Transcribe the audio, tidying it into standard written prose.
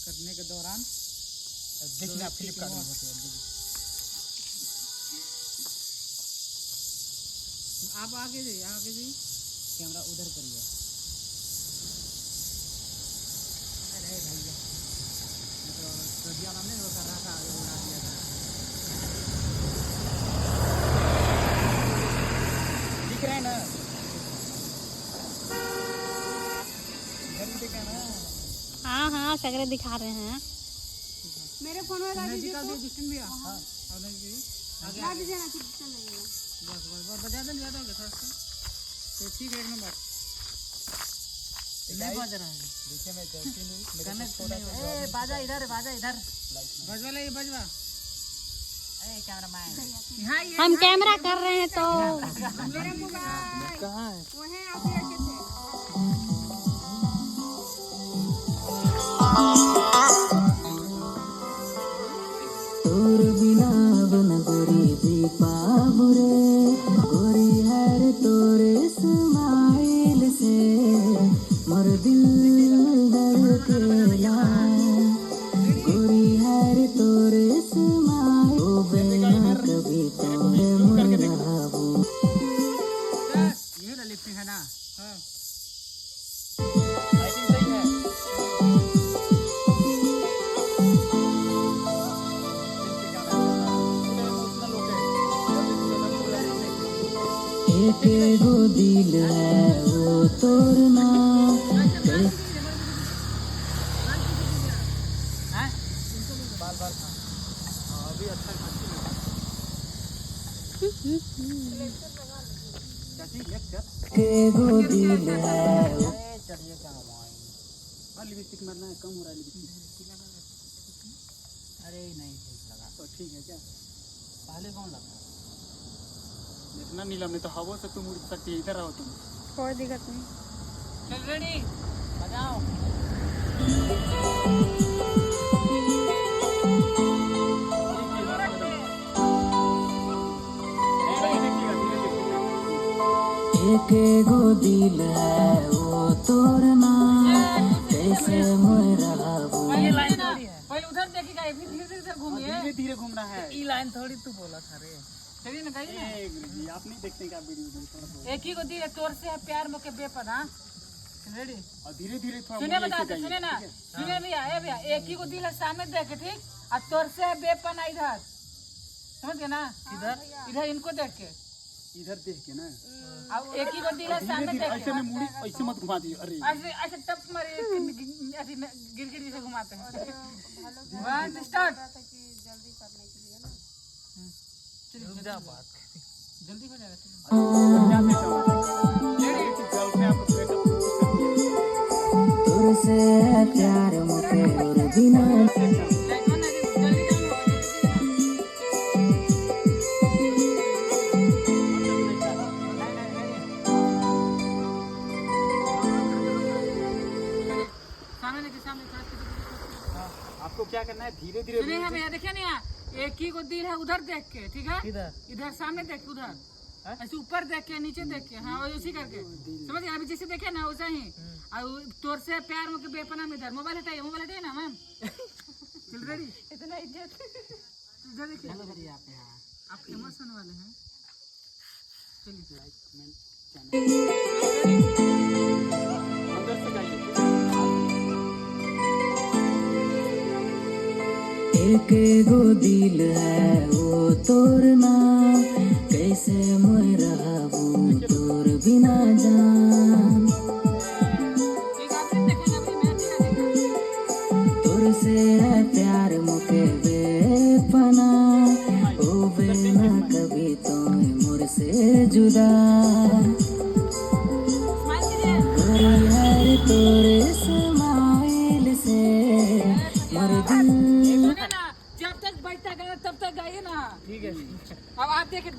करने के दौरान देखना फ्लिपकार्ट में होते हैं। आप आगे जी कैमरा उधर करिए। अरे भैया तो रबिया नाम नहीं कर रहा था, आगे उड़ा दिया था। दिख रहा है ना, इधर भी दिखा ना। हाँ हाँ सगरे दिखा रहे हैं। मेरे फोन में लगा दीजिए दिखा दे डिस्टेंस भी। हां और नहीं आगे लगा दीजिए ना, कितना लगेगा। बस बजा दें, ज्यादा हो गया था तो ठीक है। एक नंबर नहीं बज रहा है। देखिए मैं गलती नहीं, मेरे कनेक्ट को थोड़ा सा ए बाजा इधर बजवा ले, ये बजवा। ए कैमरा मैन यहां ये हम कैमरा कर रहे हैं तो मेरा मोबाइल कहाँ है? वो है आप ही रखे थे। तोर बिना बन गोरी दीपा बुरे गोरी हर तोरे स्माइल से मोर दिल धड़केला गोरी हर तोरे स्माइल ओ बिना कभी तोरे मोर रहबू। ये ना लिफ्टिंग है ना। हां लाइटिंग सही है। एक गो दिल है वो तोड़ना हैं बाल बाल हाँ अभी अच्छा चाची लेक्चर के गो दिल है वो चलिए क्या हमारी और लिपस्टिक मारना है, कम हो रहा है लिपस्टिक। अरे नहीं ठीक लगा तो ठीक है क्या? पहले कौन लगा? इतना नीलम नहीं तो हवा से तुम उड़ सकती है। इधर आओ तुम। कोई दिक्कत नहीं। चल रेडी बजाओ। एक गो दिल है वो तोड़ना कैसे मोर रहबू। पहले लाइन थोड़ी है, पहले उधर देखिएगा फिर धीरे धीरे घूमिए। धीरे धीरे घूमना है। ई लाइन थोड़ी तू बोला था रे। चलिए ना गाइए ना। जी आप नहीं देखते क्या वीडियो में थोड़ा सा एक ही को दिल है तोर से है प्यार मोके बेपना। रेडी और धीरे धीरे थोड़ा सुने मुड़िए बता से सुने ना जाइए, सुने भैया ए भैया एक ही को दिल है सामने देख के ठीक और तोर से है बेपना इधर समझ गए ना। इधर इधर इनको देख के इधर देख के ना अब एक ही को दिल है धीरे सामने धीरे देख ऐसे के में मुड़ी ऐसे मत घुमा दिए। अरे ऐसे ऐसे टप मारे ऐसे गिरगिट जैसे घुमाते हैं। वन स्टार्ट जल्दी करने के लिए ना। रुक जा बात जल्दी हो जाएगा। जल्द में आपको ब्रेकअप तोर से है प्यार मुके और बिना आपको क्या करना है? धीरे धीरे सुनिए ना भैया देखिए ना एक ही को दिल है उधर देख के ठीक है। इधर इधर सामने देख के उधर ऐसे ऊपर देख के नीचे देख के हाँ वही उसी करके समझ गए। अभी जैसे देखे ना वैसा ही और तोर से प्यार मुके बेपना में इधर मोबाइल हटाइए ना मैम। चल रेडी इतना इज्जत इधर देखिए आप फेमस होने वाले हैं। चलिए लाइक कमेंट चैनल अंदर से जाइए। एक गो दिल है वो तोड़ना कैसे मोर रहबू तोर बिना जान। ठीक है फिर देखेंगे अभी मैं तोर से है प्यार मुके बेपना ओ बिना कभी तो मोर से जुदा गोरी हर तोरे स्माइल से मोर दिल सुने ना जब तक बैठता गाना तब तक गाइए ना। ठीक है अब आप देखे